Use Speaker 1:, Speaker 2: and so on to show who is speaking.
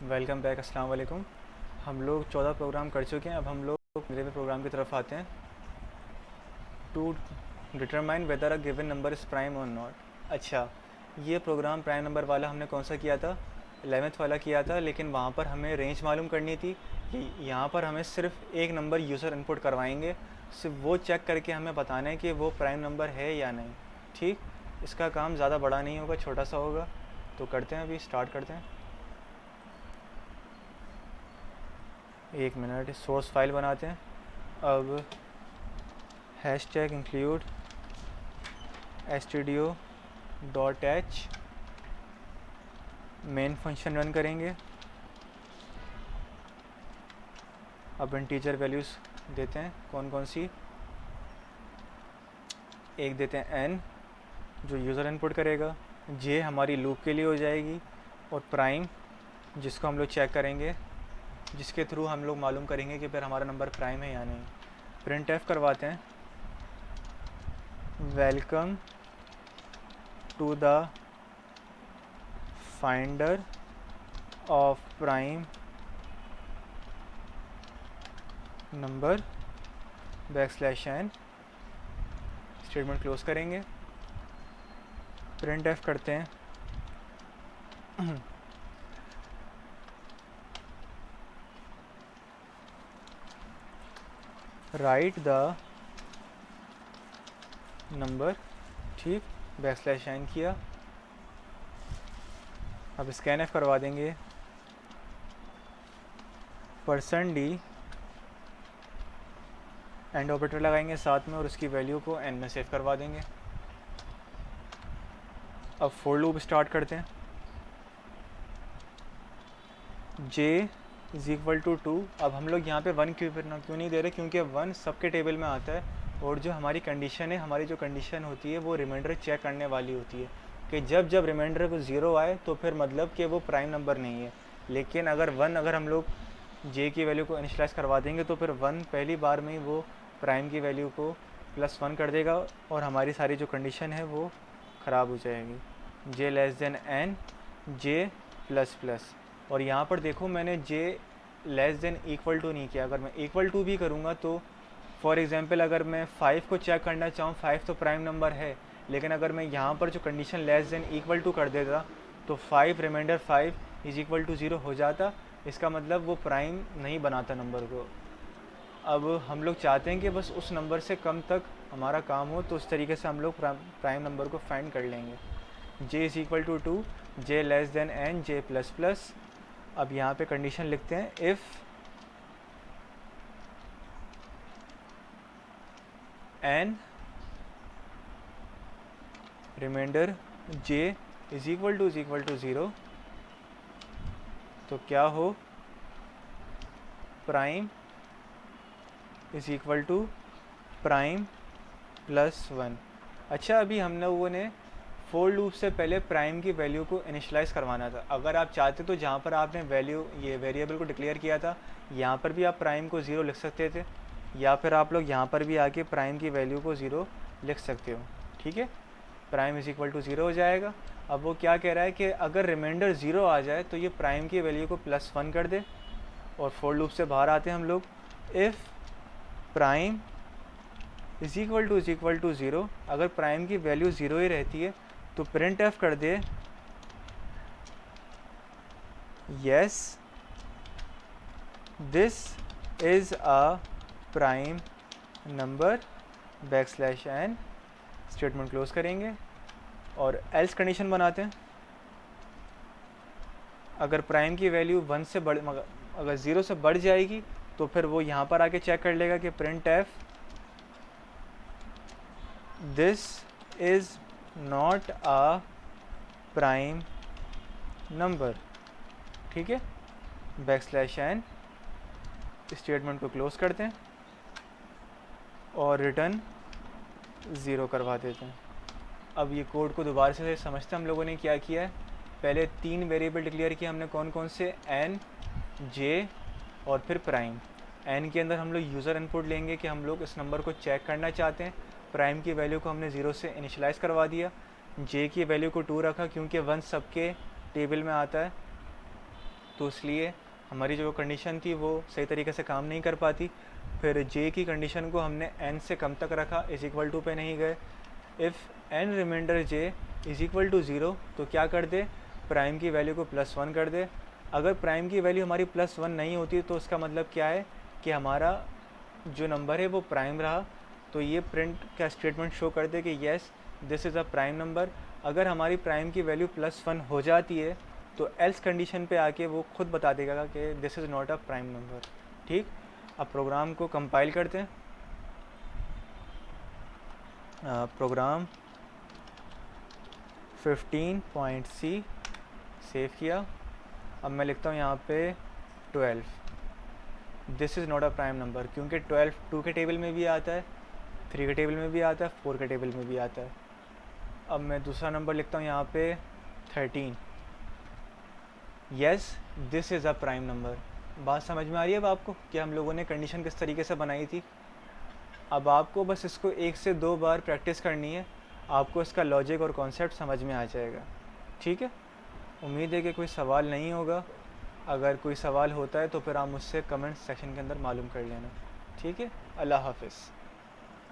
Speaker 1: Welcome back. अस्सलाम वालेकुम। हम लोग 14 प्रोग्राम कर चुके हैं। अब हम लोग 15वें प्रोग्राम की तरफ आते हैं। To determine whether a given number is prime और नॉट। अच्छा, ये प्रोग्राम प्राइम नंबर वाला हमने कौन सा किया था? 11th वाला किया था, लेकिन वहाँ पर हमें रेंज मालूम करनी थी कि यहाँ पर हमें सिर्फ एक नंबर यूज़र इनपुट करवाएंगे, सिर्फ वो चेक करके हमें बताना है कि वो प्राइम नंबर है या नहीं। ठीक, इसका काम ज़्यादा बड़ा नहीं होगा, छोटा सा होगा। तो करते हैं, अभी स्टार्ट करते हैं। एक मिनट, सोर्स फाइल बनाते हैं। अब hash tag include stdio.h main function run करेंगे। अब इंटीजर वैल्यूज़ देते हैं। कौन कौन सी? एक देते हैं n, जो यूज़र इनपुट करेगा। j हमारी लूप के लिए हो जाएगी। और प्राइम, जिसको हम लोग चेक करेंगे, जिसके थ्रू हम लोग मालूम करेंगे कि फिर हमारा नंबर प्राइम है या नहीं। प्रिंट एफ करवाते हैं। Welcome to the finder of prime number \n। Statement close करेंगे। प्रिंट एफ करते हैं। Right the number. ठीक, \n किया। अब स्कैन एफ करवा देंगे। %d एंड ऑपरेटर लगाएंगे साथ में और उसकी वैल्यू को n में सेव करवा देंगे। अब फॉर लूप स्टार्ट करते हैं। j is equal to 2। अब हम लोग यहाँ पे 1 क्यों नहीं दे रहे? क्योंकि 1 सबके टेबल में आता है, और जो हमारी कंडीशन है, हमारी जो कंडीशन होती है वो रिमाइंडर चेक करने वाली होती है कि जब जब रिमाइंडर को 0 आए तो फिर मतलब कि वो प्राइम नंबर नहीं है। लेकिन अगर हम लोग j की वैल्यू को इनिशलाइज़ करवा देंगे तो फिर 1 पहली बार में ही वो प्राइम की वैल्यू को +1 कर देगा और हमारी सारी जो कंडीशन है वो ख़राब हो जाएगी। j n j ++। और यहाँ पर देखो, मैंने j <= नहीं किया। अगर मैं इक्वल टू भी करूँगा तो फॉर एग्ज़ाम्पल अगर मैं 5 को चेक करना चाहूँ, 5 तो प्राइम नंबर है, लेकिन अगर मैं यहाँ पर जो कंडीशन <= कर देता तो 5 रिमाइंडर 5 = 0 हो जाता। इसका मतलब वो प्राइम नहीं बनाता नंबर को। अब हम लोग चाहते हैं कि बस उस नंबर से कम तक हमारा काम हो, तो उस तरीके से हम लोग प्राइम नंबर को फाइंड कर लेंगे। j = 2, j n j ++। अब यहाँ पे कंडीशन लिखते हैं, इफ़ n रिमाइंडर j = 0, तो क्या हो? Prime = prime +1। अच्छा, अभी हम लोगों ने फोर लूप से पहले प्राइम की वैल्यू को इनिशलाइज़ करवाना था। अगर आप चाहते तो जहाँ पर आपने वैल्यू ये वेरिएबल को डिक्लेयर किया था, यहाँ पर भी आप प्राइम को 0 लिख सकते थे, या फिर आप लोग यहाँ पर भी आके प्राइम की वैल्यू को 0 लिख सकते हो। ठीक है, प्राइम = 0 हो जाएगा। अब वो क्या कह रहा है कि अगर रिमाइंडर 0 आ जाए तो ये प्राइम की वैल्यू को +1 कर दे। और फोर लूप से बाहर आते हैं हम लोग। इफ़ प्राइम = 0, अगर प्राइम की वैल्यू 0 ही रहती है तो प्रिंट एफ कर दे, yes this is a prime number \n। Statement close करेंगे और एल्स कंडीशन बनाते हैं। अगर प्राइम की वैल्यू 1 से अगर 0 से बढ़ जाएगी तो फिर वो यहाँ पर आके चेक कर लेगा कि print F this is not a prime number. ठीक है, \n। स्टेटमेंट को क्लोज करते हैं और रिटर्न 0 करवा देते हैं। अब ये कोड को दोबारा से समझते हैं हम लोगों ने क्या किया है। पहले 3 वेरिएबल डिक्लेयर किए हमने, कौन कौन से? n, j और फिर प्राइम। n के अंदर हम लोग यूज़र इनपुट लेंगे कि हम लोग इस नंबर को चेक करना चाहते हैं। प्राइम की वैल्यू को हमने 0 से इनिशलाइज़ करवा दिया। j की वैल्यू को 2 रखा क्योंकि 1 सबके टेबल में आता है। तो इसलिए हमारी जो कंडीशन थी वो सही तरीके से काम नहीं कर पाती। फिर जे की कंडीशन को हमने n से कम तक रखा, इज इक्वल टू पे नहीं गए। If n remainder j is equal to 0 तो क्या कर दे, प्राइम की वैल्यू को +1 कर दे। अगर प्राइम की वैल्यू हमारी +1 नहीं होती तो उसका मतलब क्या है कि हमारा जो नंबर है वो प्राइम रहा। तो ये प्रिंट का स्टेटमेंट शो कर दे कि yes this is a prime number. अगर हमारी प्राइम की वैल्यू +1 हो जाती है तो एल्स कंडीशन पे आके वो खुद बता देगा कि this is not a prime number. ठीक, अब प्रोग्राम को कंपाइल करते हैं। प्रोग्राम 15.c सेव किया। अब मैं लिखता हूँ यहाँ पे 12, this is not a prime number, क्योंकि 12 2 के टेबल में भी आता है, 3 के टेबल में भी आता है, 4 के टेबल में भी आता है। अब मैं दूसरा नंबर लिखता हूँ यहाँ पे 13, yes this is a prime number. बात समझ में आ रही है अब आपको कि हम लोगों ने कंडीशन किस तरीके से बनाई थी। अब आपको बस इसको 1 से 2 बार प्रैक्टिस करनी है, आपको इसका लॉजिक और कॉन्सेप्ट समझ में आ जाएगा। ठीक है, उम्मीद है कि कोई सवाल नहीं होगा। अगर कोई सवाल होता है तो फिर आप मुझसे कमेंट सेक्शन के अंदर मालूम कर लेना। ठीक है, अल्लाह हाफ़िज़।